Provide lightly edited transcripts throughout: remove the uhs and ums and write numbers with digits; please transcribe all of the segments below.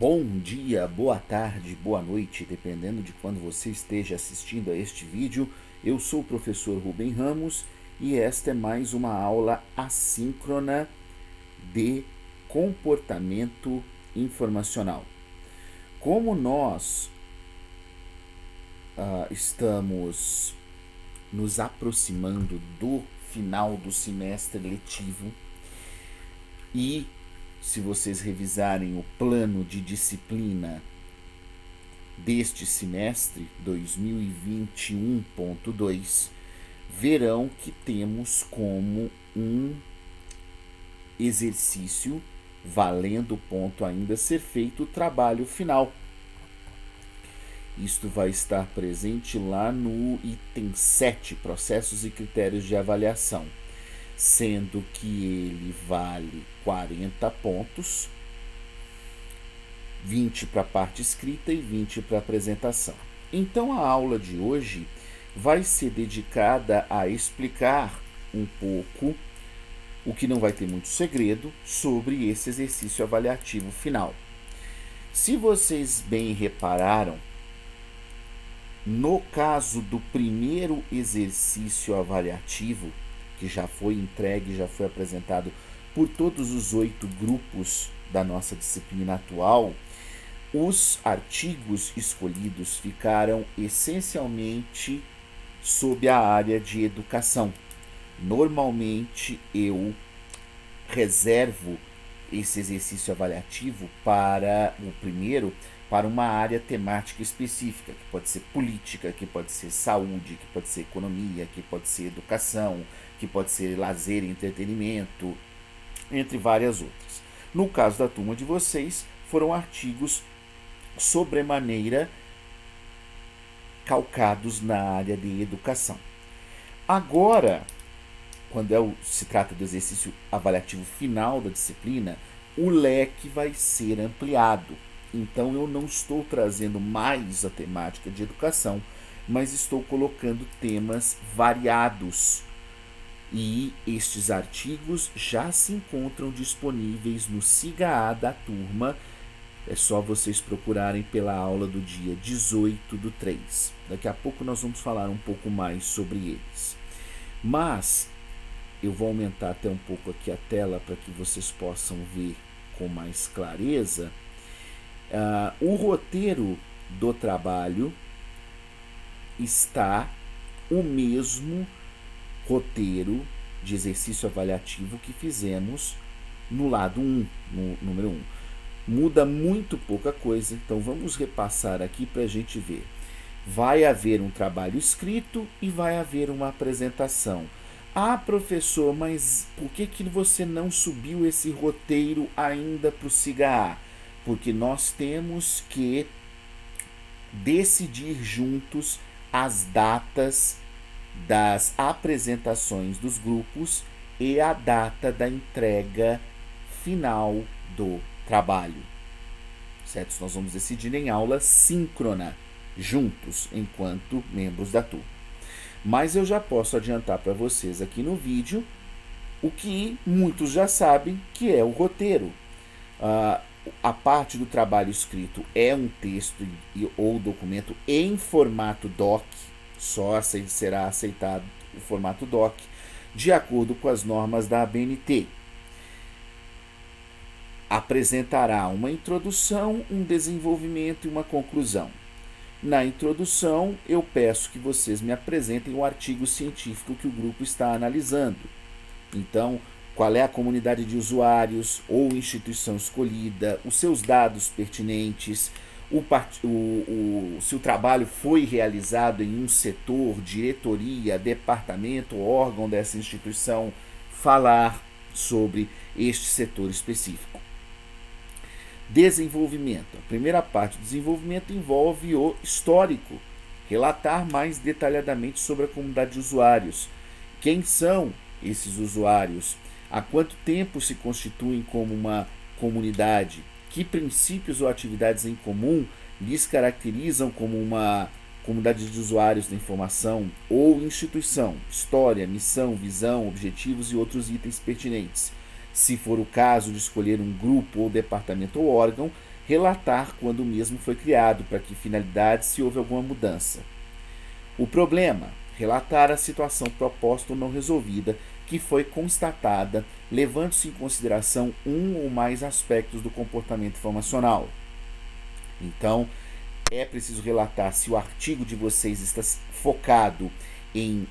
Bom dia, boa tarde, boa noite, dependendo de quando você esteja assistindo a este vídeo. Eu sou o professor Rubem Ramos e esta é mais uma aula assíncrona de comportamento informacional. Como nós estamos nos aproximando do final do semestre letivo e se vocês revisarem o plano de disciplina deste semestre 2021.2, verão que temos como um exercício valendo ponto ainda a ser feito o trabalho final. Isto vai estar presente lá no item 7, processos e critérios de avaliação, sendo que ele vale 40 pontos, 20 para a parte escrita e 20 para a apresentação. Então a aula de hoje vai ser dedicada a explicar um pouco, o que não vai ter muito segredo, sobre esse exercício avaliativo final. Se vocês bem repararam, no caso do primeiro exercício avaliativo, que já foi entregue, já foi apresentado por todos os 8 grupos da nossa disciplina atual, os artigos escolhidos ficaram essencialmente sob a área de educação. Normalmente eu reservo esse exercício avaliativo para o primeiro, para uma área temática específica, que pode ser política, que pode ser saúde, que pode ser economia, que pode ser educação, que pode ser lazer e entretenimento, entre várias outras. No caso da turma de vocês, foram artigos sobremaneira calcados na área de educação. Agora, quando se trata do exercício avaliativo final da disciplina, o leque vai ser ampliado. Então eu não estou trazendo mais a temática de educação, mas estou colocando temas variados. E estes artigos já se encontram disponíveis no SIGA-A da turma. É só vocês procurarem pela aula do dia 18/3. Daqui a pouco nós vamos falar um pouco mais sobre eles. Mas eu vou aumentar até um pouco aqui a tela para que vocês possam ver com mais clareza. O roteiro do trabalho está o mesmo roteiro de exercício avaliativo que fizemos no lado 1, no número 1. Muda muito pouca coisa, então vamos repassar aqui para a gente ver. Vai haver um trabalho escrito e vai haver uma apresentação. Ah, professor, mas por que você não subiu esse roteiro ainda para o SIGA-A? Porque nós temos que decidir juntos as datas das apresentações dos grupos e a data da entrega final do trabalho. Certo? Nós vamos decidir em aula síncrona, juntos, enquanto membros da turma. Mas eu já posso adiantar para vocês aqui no vídeo o que muitos já sabem, que é o roteiro. A parte do trabalho escrito é um texto ou documento em formato DOC, só será aceitado o formato DOC, de acordo com as normas da ABNT. Apresentará uma introdução, um desenvolvimento e uma conclusão. Na introdução, eu peço que vocês me apresentem o artigo científico que o grupo está analisando. Então, qual é a comunidade de usuários ou instituição escolhida, os seus dados pertinentes, se o trabalho foi realizado em um setor, diretoria, departamento, órgão dessa instituição, falar sobre este setor específico. Desenvolvimento. A primeira parte do desenvolvimento envolve o histórico, relatar mais detalhadamente sobre a comunidade de usuários. Quem são esses usuários? Há quanto tempo se constituem como uma comunidade? Que princípios ou atividades em comum lhes caracterizam como uma comunidade de usuários da informação ou instituição? História, missão, visão, objetivos e outros itens pertinentes. Se for o caso de escolher um grupo ou departamento ou órgão, relatar quando o mesmo foi criado, para que finalidade se houve alguma mudança. O problema: relatar a situação proposta ou não resolvida que foi constatada, levando-se em consideração um ou mais aspectos do comportamento informacional. Então, é preciso relatar se o artigo de vocês está focado em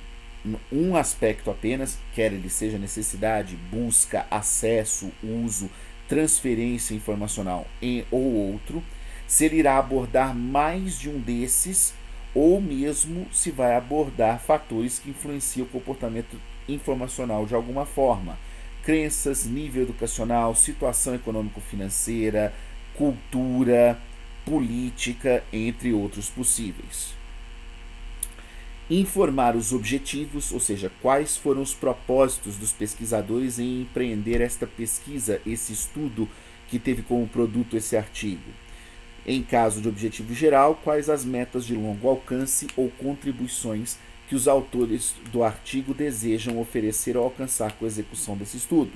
um aspecto apenas, quer ele seja necessidade, busca, acesso, uso, transferência informacional ou outro, se ele irá abordar mais de um desses, ou mesmo se vai abordar fatores que influenciam o comportamento informacional de alguma forma. Crenças, nível educacional, situação econômico-financeira, cultura, política, entre outros possíveis. Informar os objetivos, ou seja, quais foram os propósitos dos pesquisadores em empreender esta pesquisa, esse estudo que teve como produto esse artigo. Em caso de objetivo geral, quais as metas de longo alcance ou contribuições que os autores do artigo desejam oferecer ou alcançar com a execução desse estudo.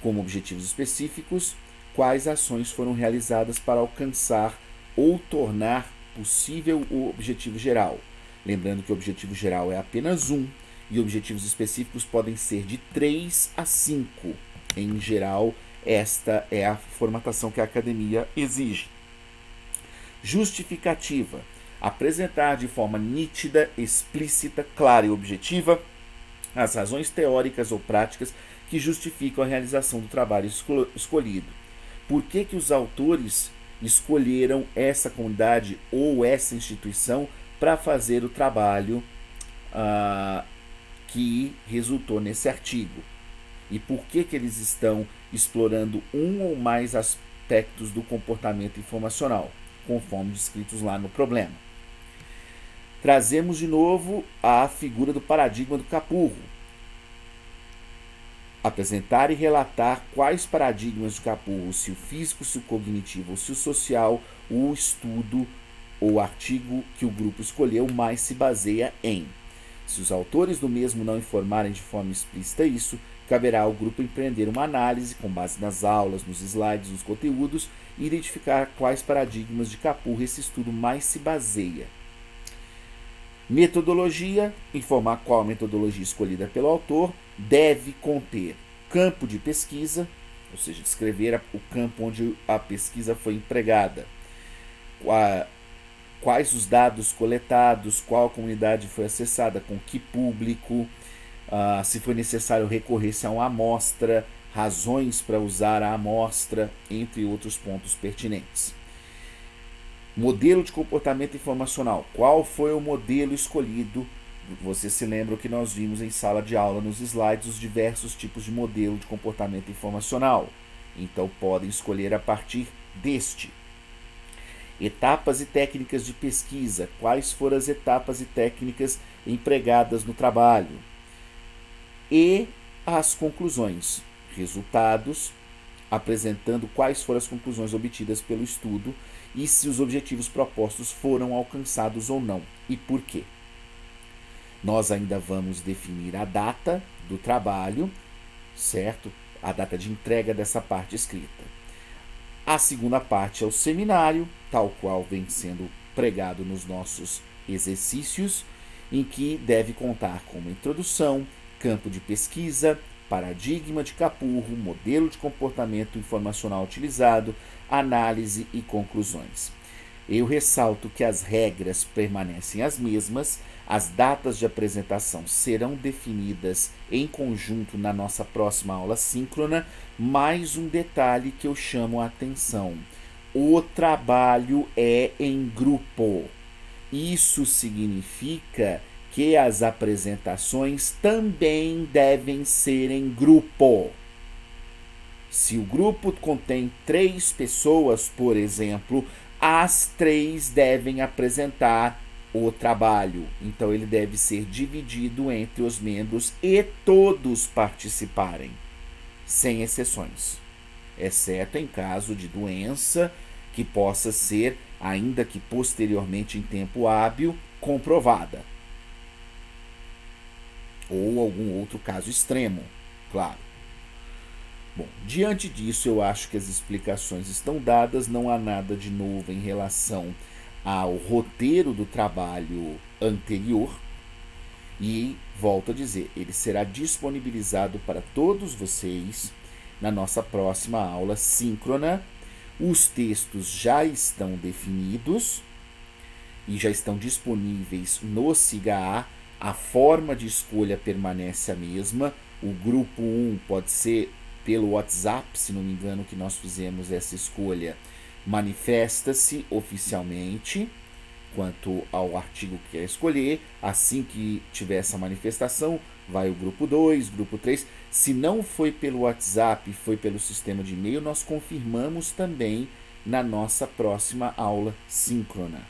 Como objetivos específicos, quais ações foram realizadas para alcançar ou tornar possível o objetivo geral. Lembrando que o objetivo geral é apenas um e objetivos específicos podem ser de 3 a 5. Em geral, esta é a formatação que a academia exige. Justificativa: apresentar de forma nítida, explícita, clara e objetiva as razões teóricas ou práticas que justificam a realização do trabalho escolhido. Por que os autores escolheram essa comunidade ou essa instituição para fazer o trabalho que resultou nesse artigo? E por que eles estão explorando um ou mais aspectos do comportamento informacional, conforme descritos lá no problema. Trazemos de novo a figura do paradigma do Capurro. Apresentar e relatar quais paradigmas do Capurro, se o físico, se o cognitivo ou se o social, o estudo ou artigo que o grupo escolheu mais se baseia em. Se os autores do mesmo não informarem de forma explícita isso, caberá ao grupo empreender uma análise com base nas aulas, nos slides, nos conteúdos e identificar quais paradigmas de Capurro esse estudo mais se baseia. Metodologia: informar qual a metodologia escolhida pelo autor, deve conter campo de pesquisa, ou seja, descrever o campo onde a pesquisa foi empregada, quais os dados coletados, qual a comunidade foi acessada, com que público, se foi necessário recorrer-se a uma amostra, razões para usar a amostra, entre outros pontos pertinentes. Modelo de comportamento informacional: qual foi o modelo escolhido? Você se lembra que nós vimos em sala de aula nos slides os diversos tipos de modelo de comportamento informacional. Então podem escolher a partir deste. Etapas e técnicas de pesquisa: quais foram as etapas e técnicas empregadas no trabalho? E as conclusões: resultados, apresentando quais foram as conclusões obtidas pelo estudo e se os objetivos propostos foram alcançados ou não, e por quê. Nós ainda vamos definir a data do trabalho, certo? A data de entrega dessa parte escrita. A segunda parte é o seminário, tal qual vem sendo pregado nos nossos exercícios, em que deve contar com uma introdução, campo de pesquisa, paradigma de Capurro, modelo de comportamento informacional utilizado, análise e conclusões. Eu ressalto que as regras permanecem as mesmas, as datas de apresentação serão definidas em conjunto na nossa próxima aula síncrona, mais um detalhe que eu chamo a atenção: o trabalho é em grupo. Isso significa que as apresentações também devem ser em grupo. Se o grupo contém 3 pessoas, por exemplo, as 3 devem apresentar o trabalho. Então ele deve ser dividido entre os membros e todos participarem, sem exceções, exceto em caso de doença que possa ser, ainda que posteriormente em tempo hábil, comprovada. Ou algum outro caso extremo, claro. Bom, diante disso, eu acho que as explicações estão dadas, não há nada de novo em relação ao roteiro do trabalho anterior. E volto a dizer, ele será disponibilizado para todos vocês na nossa próxima aula síncrona. Os textos já estão definidos e já estão disponíveis no SIGA A forma de escolha permanece a mesma. O grupo 1 pode ser pelo WhatsApp, se não me engano, que nós fizemos essa escolha. Manifesta-se oficialmente quanto ao artigo que quer escolher. Assim que tiver essa manifestação, vai o grupo 2, grupo 3. Se não foi pelo WhatsApp, foi pelo sistema de e-mail, nós confirmamos também na nossa próxima aula síncrona.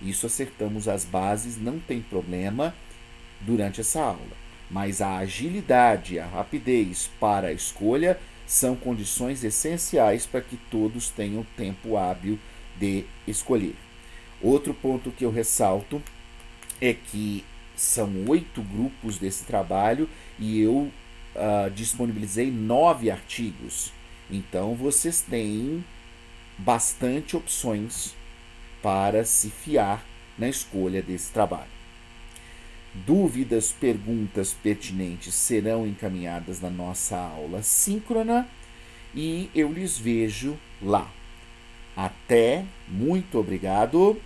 Isso acertamos as bases, não tem problema durante essa aula. Mas a agilidade e a rapidez para a escolha são condições essenciais para que todos tenham tempo hábil de escolher. Outro ponto que eu ressalto é que são 8 grupos desse trabalho e eu disponibilizei 9 artigos. Então vocês têm bastante opções para se fiar na escolha desse trabalho. Dúvidas, perguntas pertinentes serão encaminhadas na nossa aula síncrona e eu lhes vejo lá. Até, muito obrigado.